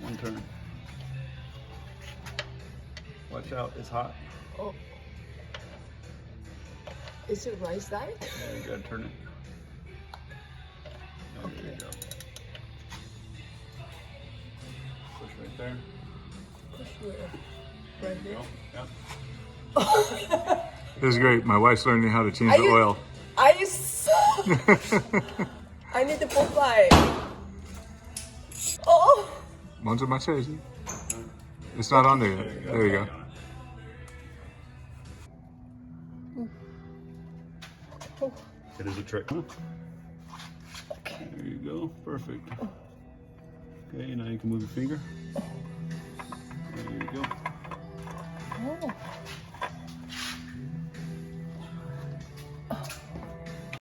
One turn. Watch out, it's hot. Oh. Is it right side? Yeah, you gotta turn it. There you go. Push right there. Push where? Right There you there? go. Yep. This is great. My wife's learning how to change the oil. Are you so... I need the Popeye. Oh! 먼저 맞춰야지. It's not on there yet. There you go. Oh. It is a trick. Huh? Okay. There you go. Perfect. Okay, now you can move your finger. There you go. Oh.